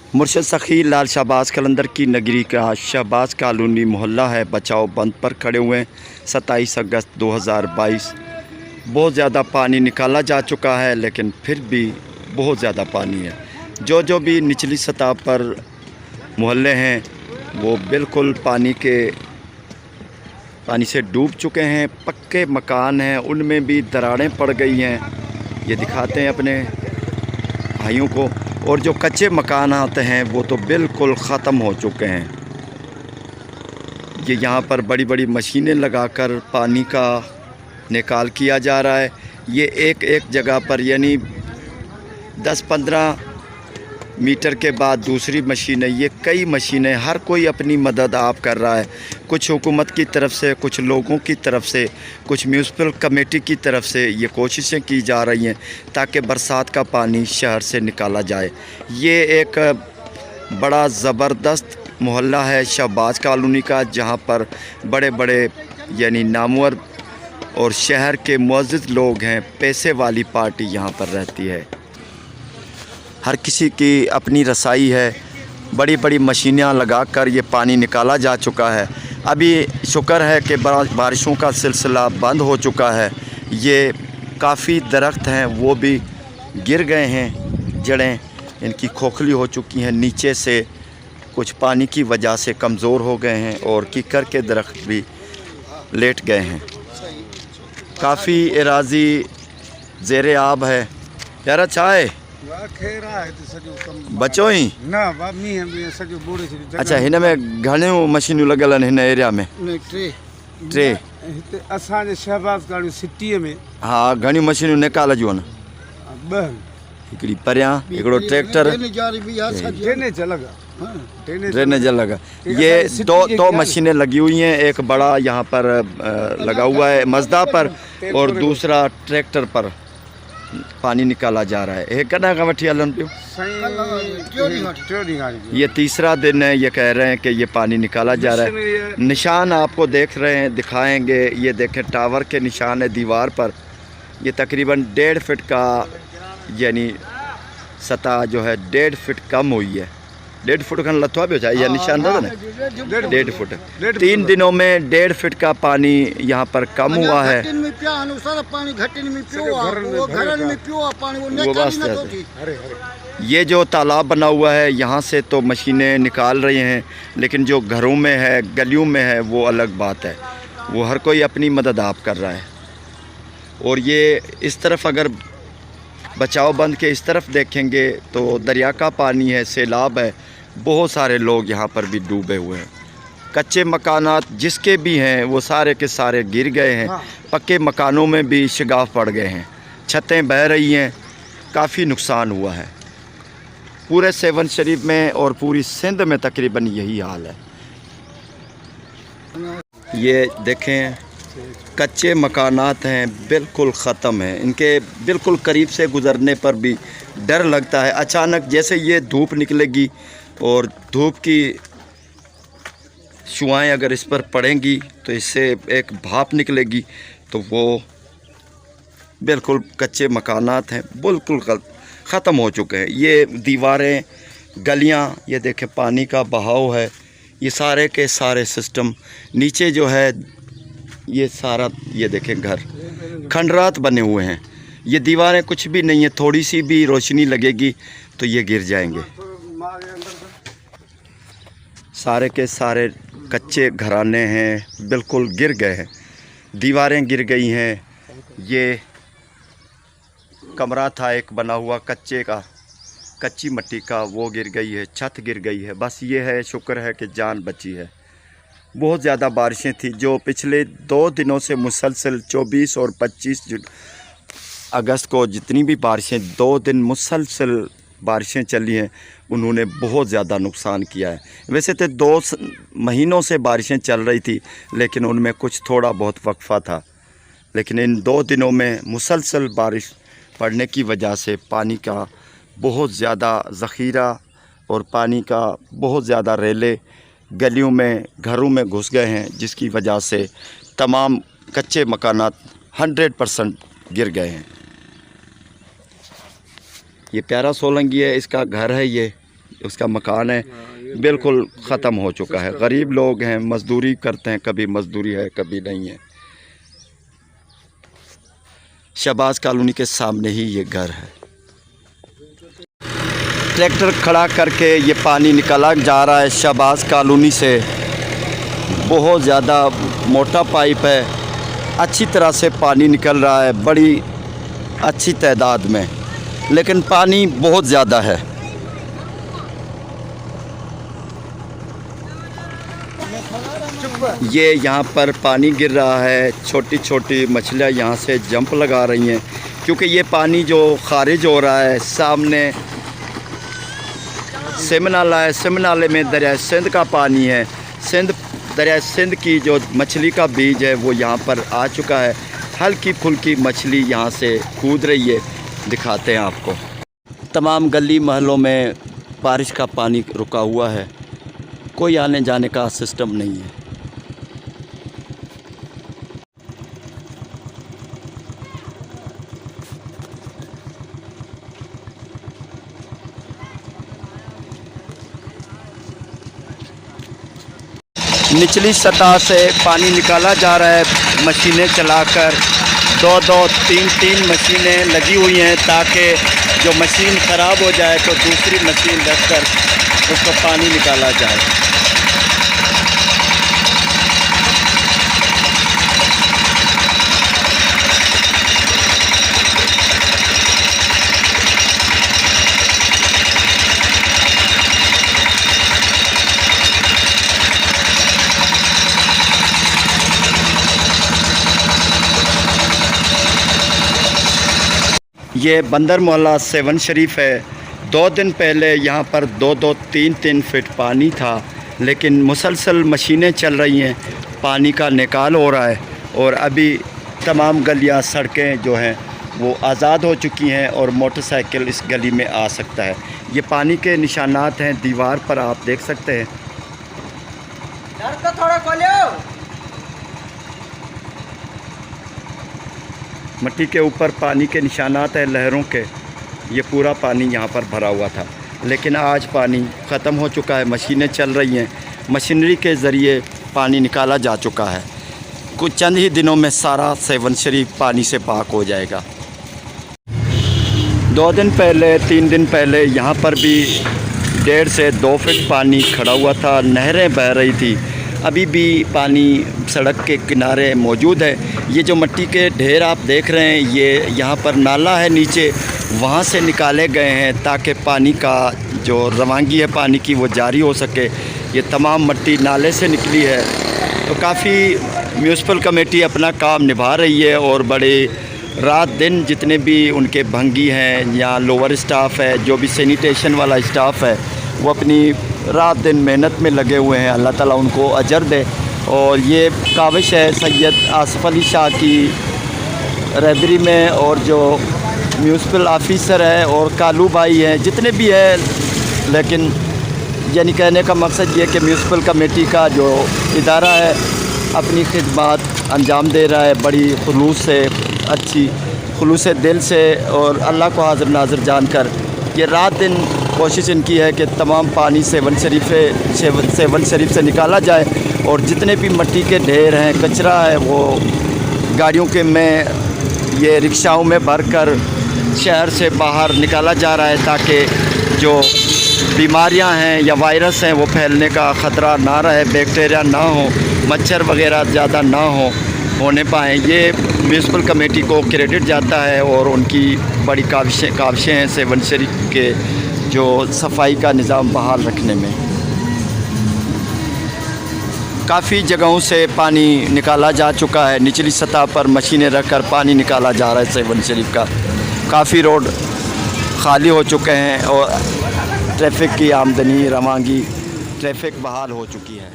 मुर्शद सखी लाल शहबाज कलंदर की नगरी का शहबाज कॉलोनी मोहल्ला है बचाओ बंद पर खड़े हुए हैं। 27 अगस्त 2022 बहुत ज़्यादा पानी निकाला जा चुका है, लेकिन फिर भी बहुत ज़्यादा पानी है। जो भी निचली सतह पर मोहल्ले हैं वो बिल्कुल पानी से डूब चुके हैं। पक्के मकान हैं, उनमें भी दरारें पड़ गई हैं। ये दिखाते हैं अपने भाइयों को। और जो कच्चे मकान आते हैं वो तो बिल्कुल ख़त्म हो चुके हैं। ये यहाँ पर बड़ी बड़ी मशीनें लगाकर पानी का निकाल किया जा रहा है। ये एक जगह पर यानी 10-15 मीटर के बाद दूसरी मशीनें, ये कई मशीनें, हर कोई अपनी मदद आप कर रहा है। कुछ हुकूमत की तरफ से, कुछ लोगों की तरफ से, कुछ म्यूनसिपल कमेटी की तरफ से ये कोशिशें की जा रही हैं ताकि बरसात का पानी शहर से निकाला जाए। ये एक बड़ा ज़बरदस्त मोहल्ला है शहबाज कॉलोनी का, जहाँ पर बड़े बड़े यानी नामवर और शहर के मुअज़्ज़िज़ लोग हैं। पैसे वाली पार्टी यहाँ पर रहती है। हर किसी की अपनी रसाई है। बड़ी बड़ी मशीनें लगाकर ये पानी निकाला जा चुका है। अभी शुक्र है कि बारिशों का सिलसिला बंद हो चुका है। ये काफ़ी दरख्त हैं वो भी गिर गए हैं, जड़ें इनकी खोखली हो चुकी हैं, नीचे से कुछ पानी की वजह से कमज़ोर हो गए हैं और कीकर के दरख्त भी लेट गए हैं। काफ़ी एराज़ी ज़ेरे आब है। यार चाय बचो ही अच्छा हिन में घणियूं मशीनियूं लॻियल आहिनि हिन एरिया में? टे असांजे शहबाज कॉलोनी सिटीअ में हा घणियूं मशीनियूं निकाल जूं आहिनि। हिकिड़ी परियां हिकिड़ो ट्रैक्टर ड्रेनेज लगा। ये दो मशीनें लगी हुई हैं। एक बड़ा यहाँ पर लगा हुआ है मजदा पर और दूसरा ट्रैक्टर पर पानी निकाला जा रहा है। कदा का वठी हलन पियो? ये तीसरा दिन है। ये कह रहे हैं कि ये पानी निकाला जा रहा है। निशान आपको देख रहे हैं, दिखाएंगे। ये देखें टावर के निशान है दीवार पर। ये तकरीबन 1.5 फीट का यानी सतह जो है 1.5 फीट कम हुई है। 1.5 फुट खन लथवा भी हो या निशान था ना 1.5 फुट। 3 दिनों में 1.5 फीट का पानी यहाँ पर कम हुआ है। वो वास्ते ये जो तालाब बना हुआ है यहाँ से तो मशीनें निकाल रही हैं, लेकिन जो घरों में है, गलियों में है, वो अलग बात है। वो हर कोई अपनी मदद आप कर रहा है। और ये इस तरफ अगर बचाव बंद के इस तरफ देखेंगे तो दरिया का पानी है, सैलाब है। बहुत सारे लोग यहाँ पर भी डूबे हुए हैं। कच्चे मकानात जिसके भी हैं वो सारे के सारे गिर गए हैं। पक्के मकानों में भी शिगाफ पड़ गए हैं, छतें बह रही हैं। काफ़ी नुकसान हुआ है पूरे सेवन शरीफ में और पूरी सिंध में तकरीबन यही हाल है। ये देखें कच्चे मकानात हैं, बिल्कुल ख़त्म हैं। इनके बिल्कुल करीब से गुज़रने पर भी डर लगता है। अचानक जैसे ये धूप निकलेगी और धूप की शुआएं अगर इस पर पड़ेंगी तो इससे एक भाप निकलेगी, तो वो बिल्कुल कच्चे मकानात हैं, बिल्कुल ख़त्म हो चुके हैं। ये दीवारें, गलियां, ये देखें पानी का बहाव है। ये सारे के सारे सिस्टम नीचे जो है ये सारा, ये देखें घर खंडरात बने हुए हैं। ये दीवारें कुछ भी नहीं है, थोड़ी सी भी रोशनी लगेगी तो ये गिर जाएंगे। सारे के सारे कच्चे घराने हैं, बिल्कुल गिर गए हैं। दीवारें गिर गई हैं। ये कमरा था एक बना हुआ कच्चे का, कच्ची मिट्टी का, वो गिर गई है। छत गिर गई है। बस ये है, शुक्र है कि जान बची है। बहुत ज़्यादा बारिशें थी जो पिछले 2 दिनों से मुसलसल 24 और 25 अगस्त को जितनी भी बारिशें 2 दिन मुसलसल बारिशें चली हैं, उन्होंने बहुत ज़्यादा नुकसान किया है। वैसे तो 2 महीनों से बारिशें चल रही थी, लेकिन उनमें कुछ थोड़ा बहुत वक्फा था। लेकिन इन 2 दिनों में मुसलसल बारिश पड़ने की वजह से पानी का बहुत ज़्यादा ज़ख़ीरा और पानी का बहुत ज़्यादा रेले गलियों में, घरों में घुस गए हैं, जिसकी वजह से तमाम कच्चे मकानात 100% गिर गए हैं। ये प्यारा सोलंगी है, इसका घर है ये उसका मकान है बिल्कुल ख़त्म हो चुका है। गरीब लोग हैं, मज़दूरी करते हैं, कभी मज़दूरी है कभी नहीं है। शहबाज कॉलोनी के सामने ही ये घर है। ट्रैक्टर खड़ा करके ये पानी निकाला जा रहा है शहबाज कॉलोनी से। बहुत ज़्यादा मोटा पाइप है, अच्छी तरह से पानी निकल रहा है, बड़ी अच्छी तादाद में, लेकिन पानी बहुत ज़्यादा है। ये यहाँ पर पानी गिर रहा है, छोटी छोटी मछलियाँ यहाँ से जंप लगा रही हैं, क्योंकि ये पानी जो खारिज हो रहा है सामने सिम नाला है। सिम नाले में दरिया सिंध का पानी है। दरिया सिंध की जो मछली का बीज है वो यहाँ पर आ चुका है। हल्की फुल्की मछली यहाँ से कूद रही है, दिखाते हैं आपको। तमाम गली महलों में बारिश का पानी रुका हुआ है, कोई आने जाने का सिस्टम नहीं है। निचली सतह से पानी निकाला जा रहा है मशीनें चलाकर। 2-2, 3-3 मशीनें लगी हुई हैं ताकि जो मशीन ख़राब हो जाए तो दूसरी मशीन रखकर उसको पानी निकाला जाए। ये बंदर मोहल्ला 7 शरीफ है। 2 दिन पहले यहाँ पर 2-2, 3-3 फीट पानी था, लेकिन मुसलसल मशीनें चल रही हैं, पानी का निकाल हो रहा है और अभी तमाम गलियाँ सड़कें जो हैं वो आज़ाद हो चुकी हैं और मोटरसाइकिल इस गली में आ सकता है। ये पानी के निशानात हैं, दीवार पर आप देख सकते हैं। थोड़ा खोलो। मिट्टी के ऊपर पानी के निशानात हैं लहरों के। ये पूरा पानी यहाँ पर भरा हुआ था, लेकिन आज पानी ख़त्म हो चुका है। मशीनें चल रही हैं, मशीनरी के ज़रिए पानी निकाला जा चुका है। कुछ चंद ही दिनों में सारा 7 शरीफ पानी से पाक हो जाएगा। 2 दिन पहले, 3 दिन पहले यहाँ पर भी 1.5 से 2 फीट पानी खड़ा हुआ था, नहरें बह रही थी। अभी भी पानी सड़क के किनारे मौजूद है। ये जो मिट्टी के ढेर आप देख रहे हैं, ये यहाँ पर नाला है नीचे, वहाँ से निकाले गए हैं ताकि पानी का जो रवानगी है पानी की वो जारी हो सके। ये तमाम मिट्टी नाले से निकली है, तो काफ़ी म्यूनसिपल कमेटी अपना काम निभा रही है और बड़े रात दिन जितने भी उनके भंगी हैं या लोअर स्टाफ है, जो भी सैनिटेशन वाला स्टाफ है, वो अपनी रात दिन मेहनत में लगे हुए हैं। अल्लाह ताला उनको अजर दे। और ये काविश है सैयद आसिफ अली शाह की रहबरी में, और जो म्यूनसिपल ऑफिसर है और कालू भाई हैं, जितने भी हैं, लेकिन यानी कहने का मकसद ये कि म्यूनसिपल कमेटी का जो इदारा है अपनी खिदमत अंजाम दे रहा है बड़ी खुलूस से, अच्छी खुलूस दिल से, और अल्लाह को हाज़िर नाज़िर जानकर ये रात दिन कोशिश इनकी है कि तमाम पानी 7 शरीफ से निकाला जाए। और जितने भी मिट्टी के ढेर हैं, कचरा है, वो गाड़ियों के में ये रिक्शाओं में भरकर शहर से बाहर निकाला जा रहा है ताकि जो बीमारियां हैं या वायरस हैं वो फैलने का ख़तरा ना रहे, बैक्टीरिया ना हो, मच्छर वगैरह ज़्यादा ना होने पाएँ। ये म्यूनसिपल कमेटी को क्रेडिट जाता है और उनकी बड़ी काविशें हैं 7 शरीफ के जो सफाई का निज़ाम बहाल रखने में। काफ़ी जगहों से पानी निकाला जा चुका है, निचली सतह पर मशीनें रखकर पानी निकाला जा रहा है 7 शरीफ का। काफ़ी रोड खाली हो चुके हैं और ट्रैफिक की आमदनी रवानगी, ट्रैफिक बहाल हो चुकी है।